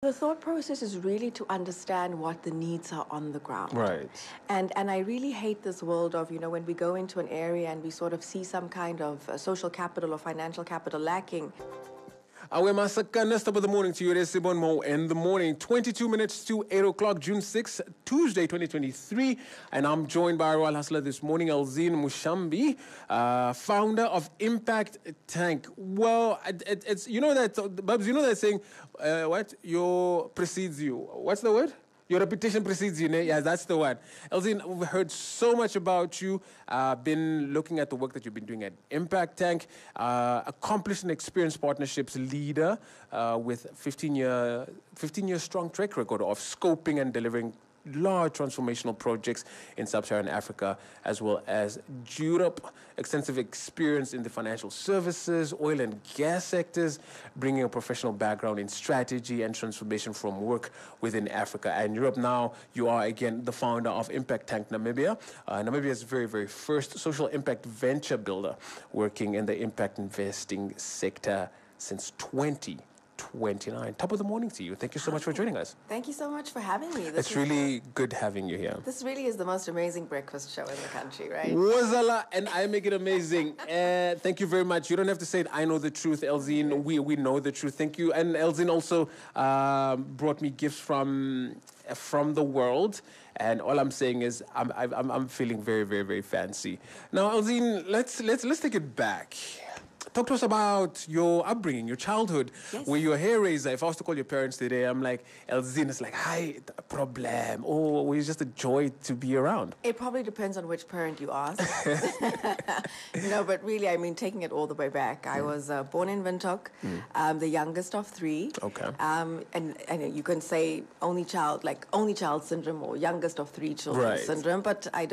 The thought process is really to understand what the needs are on the ground. Right. And I really hate this world of, when we go into an area and we sort of see some kind of social capital or financial capital lacking. Awe masakana, top of the morning to you, Resibon Mo in the morning, 22 minutes to 8 o'clock, June 6th, Tuesday, 2023. And I'm joined by our royal hustler this morning, Elzine Mushambi, founder of Impact Tank. Well, it's, Babs, that saying, what? Your precedes you. What's the word? Your reputation precedes you, ne? Yeah, that's the one. Elzine, we've heard so much about you. Been looking at the work that you've been doing at Impact Tank. Accomplished and experienced partnerships leader with 15-year strong track record of scoping and delivering large transformational projects in sub-Saharan Africa as well as Europe. Extensive experience in the financial services, oil and gas sectors, bringing a professional background in strategy and transformation from work within Africa and Europe. Now you are again the founder of Impact Tank Namibia. Namibia's very, very first social impact venture builder working in the impact investing sector since 2029. Top of the morning to you. Thank you so much for joining us. Thank you so much for having me. It's really good having you here. This really is the most amazing breakfast show in the country, right? Wazala, and I make it amazing. Thank you very much. You don't have to say it. I know the truth, Elzine. We know the truth. Thank you. And Elzine also brought me gifts from the world. And all I'm saying is I'm feeling very, very, very fancy. Now, Elzine, let's take it back. Talk to us about your upbringing, your childhood. Yes. Were you a hair raiser? If I was to call your parents today, I'm like, Elzine, it's like, hi, problem. Or were you just a joy to be around? It probably depends on which parent you ask. No, but really, I mean, taking it all the way back, I was born in Windhoek, the youngest of three. Okay. And you can say only child syndrome or youngest of three children syndrome, but I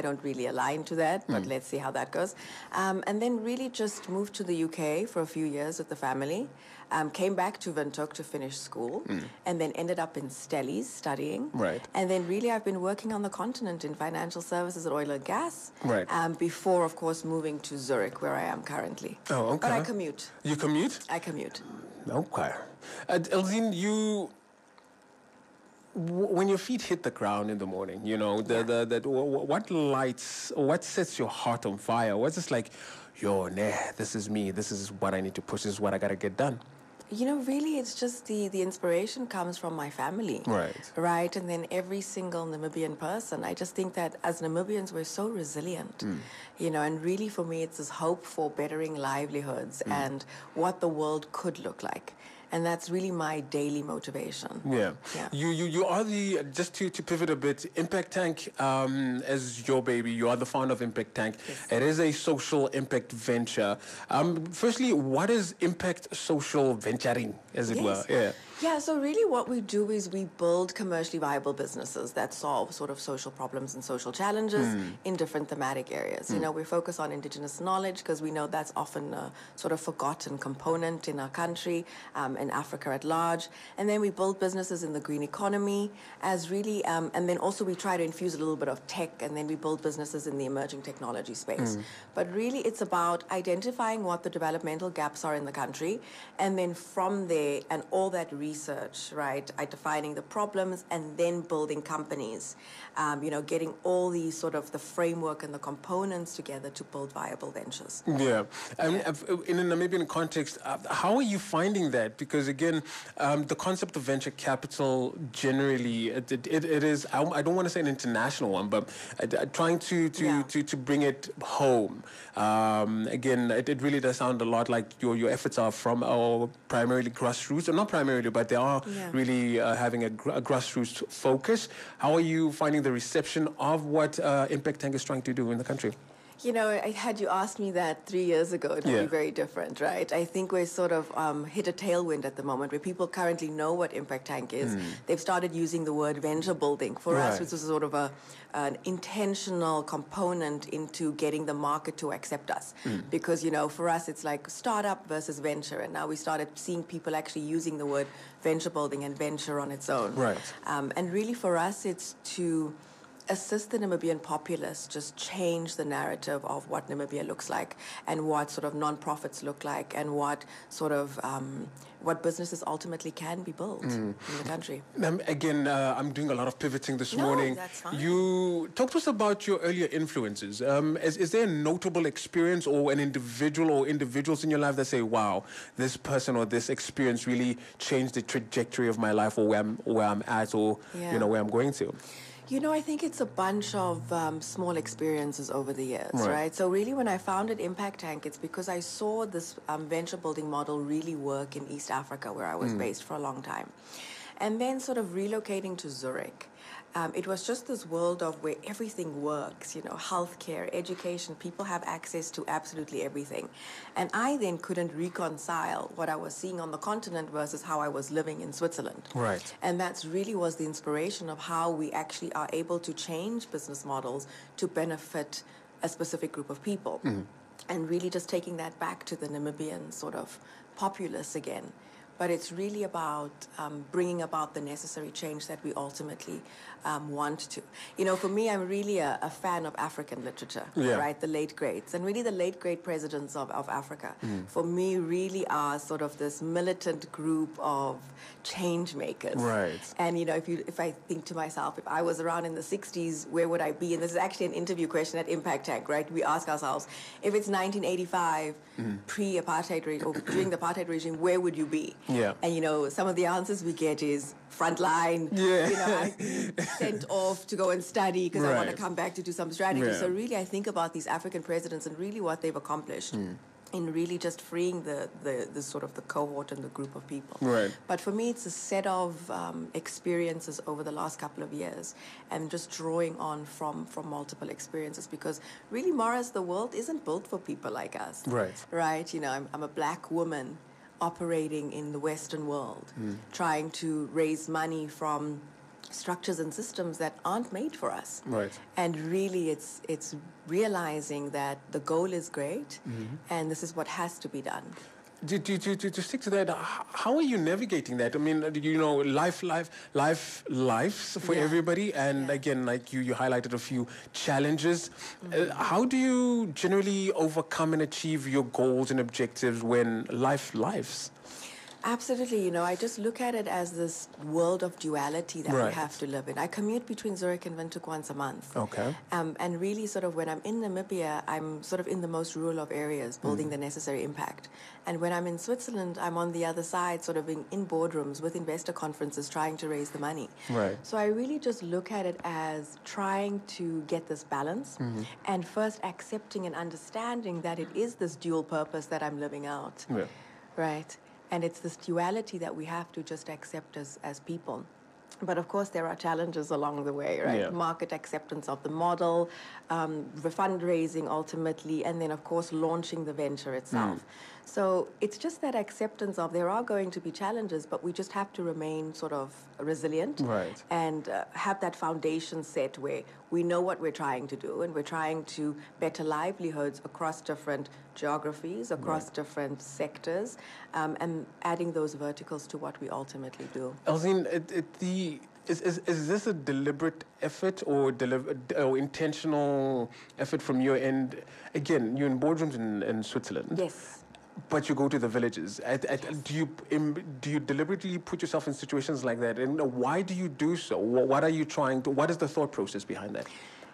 don't really align to that, but let's see how that goes. And then really just moved to the UK for a few years with the family. Came back to Windhoek to finish school, and then ended up in Stellies studying. Right. And then really I've been working on the continent in financial services and oil and gas. Right. Before, of course, moving to Zurich, where I am currently. Oh, okay. But I commute. You commute? I commute. Okay. Elzine, when your feet hit the ground in the morning, what sets your heart on fire? What's just like, this is me, this is what I need to push, this is what I got to get done? Really, it's just the inspiration comes from my family. Right. And then every single Namibian person. I just think that as Namibians, we're so resilient. And really for me, it's this hope for bettering livelihoods and what the world could look like. And that's really my daily motivation. Yeah. You are just to pivot a bit, Impact Tank as your baby. You are the founder of Impact Tank. Yes. It is a social impact venture. Firstly, what is impact social venturing, as it were? Yeah, so really what we do is we build commercially viable businesses that solve sort of social problems and social challenges in different thematic areas. We focus on indigenous knowledge because we know that's often a sort of forgotten component in our country, in Africa at large. And then we build businesses in the green economy as really, and then also we try to infuse a little bit of tech, and then we build businesses in the emerging technology space. But really it's about identifying what the developmental gaps are in the country, and then from there and all that research, right, defining the problems and then building companies, getting all these sort of the framework and the components together to build viable ventures. Yeah. In a Namibian context, how are you finding that? Because again, the concept of venture capital generally, it is, I don't want to say an international one, but trying to bring it home. Again, it really does sound a lot like your efforts are from primarily grassroots, or not primarily, but they are really having a grassroots focus. How are you finding the reception of what Impact Tank is trying to do in the country? Had you asked me that 3 years ago, it would be very different, right? I think we're sort of hit a tailwind at the moment where people currently know what Impact Tank is. They've started using the word venture building. For us, which is sort of an intentional component into getting the market to accept us. Because, for us, it's like startup versus venture. And now we started seeing people actually using the word venture building and venture on its own. Right. And really for us, it's to assist the Namibian populace just change the narrative of what Namibia looks like and what sort of non-profits look like and what sort of what businesses ultimately can be built in the country. Again, I'm doing a lot of pivoting this morning. That's fine. You talk to us about your earlier influences. Is there a notable experience or an individual or individuals in your life that say, wow, this person or this experience really changed the trajectory of my life or where I'm at or where I'm going to? I think it's a bunch of small experiences over the years, right? So really when I founded Impact Tank, it's because I saw this venture building model really work in East Africa, where I was based for a long time. And then sort of relocating to Zurich. It was just this world of where everything works, healthcare, education, people have access to absolutely everything. And I then couldn't reconcile what I was seeing on the continent versus how I was living in Switzerland. Right. And that's really was the inspiration of how we actually are able to change business models to benefit a specific group of people. And really just taking that back to the Namibian sort of populace again. But it's really about bringing about the necessary change that we ultimately want to. For me, I'm really a fan of African literature, right? The late greats. And really the late great presidents of Africa, for me, really are sort of this militant group of change makers. Right. And, if I think to myself, if I was around in the 60s, where would I be? And this is actually an interview question at Impact Tank, right? We ask ourselves, if it's 1985, pre-apartheid regime, or during the apartheid regime, where would you be? Yeah. And, some of the answers we get is frontline. I've been sent off to go and study because I want to come back to do some strategy. So really, I think about these African presidents and really what they've accomplished in really just freeing the sort of the cohort and the group of people. Right. But for me, it's a set of experiences over the last couple of years and just drawing on from multiple experiences because really, Morris, the world isn't built for people like us. Right. Right? I'm a black woman operating in the Western world, trying to raise money from structures and systems that aren't made for us. Right. And really, it's realizing that the goal is great, and this is what has to be done. To stick to that, how are you navigating that? I mean, lives for everybody. And again, like you highlighted a few challenges. How do you generally overcome and achieve your goals and objectives when lives? Absolutely. I just look at it as this world of duality that we have to live in. I commute between Zurich and Windhoek once a month. Okay. And really sort of when I'm in Namibia, I'm sort of in the most rural of areas, building the necessary impact. And when I'm in Switzerland, I'm on the other side, sort of in boardrooms with investor conferences trying to raise the money. Right. So I really just look at it as trying to get this balance and first accepting and understanding that it is this dual purpose that I'm living out. Yeah. Right. And it's this duality that we have to just accept as people. But of course, there are challenges along the way, right? Yeah. Market acceptance of the model, the fundraising ultimately, and then, of course, launching the venture itself. So it's just that acceptance of there are going to be challenges, but we just have to remain sort of resilient and have that foundation set where we know what we're trying to do, and we're trying to better livelihoods across different geographies, across different sectors, and adding those verticals to what we ultimately do. Elzine, is this a deliberate effort or intentional effort from your end? Again, you're in boardrooms in Switzerland. Yes. But you go to the villages. Do you deliberately put yourself in situations like that? And why do you do so? What are you trying to? What is the thought process behind that?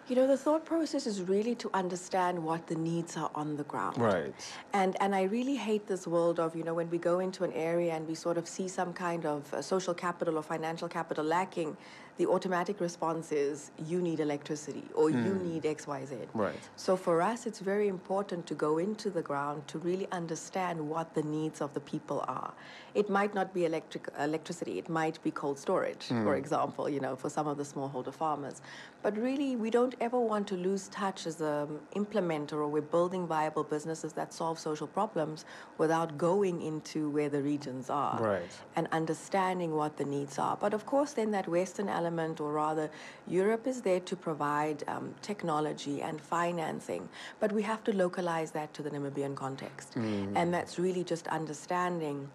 The thought process is really to understand what the needs are on the ground. Right. And I really hate this world of, when we go into an area and we sort of see some kind of social capital or financial capital lacking, the automatic response is, you need electricity or you need X, Y, Z. Right. So for us, it's very important to go into the ground to really understand what the needs of the people are. It might not be electricity. It might be cold storage, for example, for some of the smallholder farmers. But really, we don't ever want to lose touch as an implementer, or we're building viable businesses that solve social problems without going into where the regions are and understanding what the needs are. But of course, then that Western element, or rather, Europe is there to provide technology and financing, but we have to localize that to the Namibian context. And that's really just understanding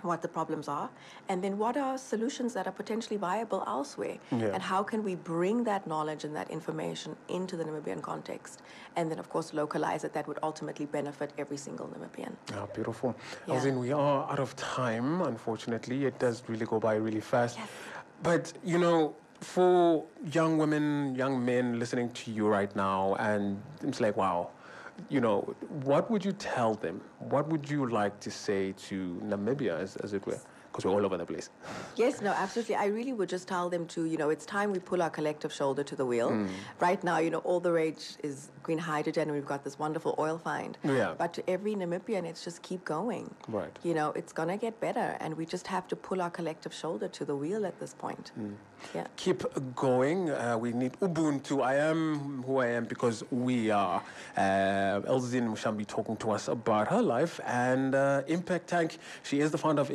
what the problems are, and then what are solutions that are potentially viable elsewhere, and how can we bring that knowledge and that information into the Namibian context, and then of course localize it that would ultimately benefit every single Namibian. Ah, beautiful. Elzine, we are out of time, unfortunately. It does really go by really fast. Yes. But, you know, for young women, young men listening to you right now, and it's like, wow, you know, what would you tell them? What would you like to say to Namibia, as it were? Because we're all over the place. Yes, no, absolutely. I really would just tell them to, you know, it's time we pull our collective shoulder to the wheel. Right now, you know, all the rage is green hydrogen, and we've got this wonderful oil find. Yeah. But to every Namibian, it's just keep going. Right. You know, it's going to get better, and we just have to pull our collective shoulder to the wheel at this point. Yeah. Keep going. We need Ubuntu. I am who I am because we are. Elzine Mushambi talking to us about her life and Impact Tank. She is the founder of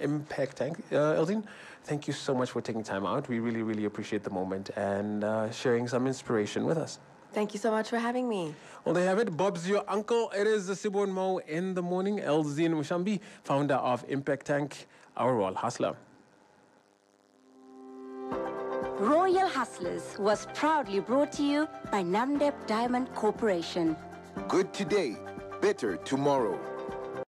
Impact Tank. Elzine, thank you so much for taking time out. We really, really appreciate the moment and sharing some inspiration with us. Thank you so much for having me. Well, there you have it. Bob's your uncle. It is the Sibon Mo in the morning. Elzine Mushambi, founder of Impact Tank, our Royal Hustler. Royal Hustlers was proudly brought to you by Namdeb Diamond Corporation. Good today, better tomorrow.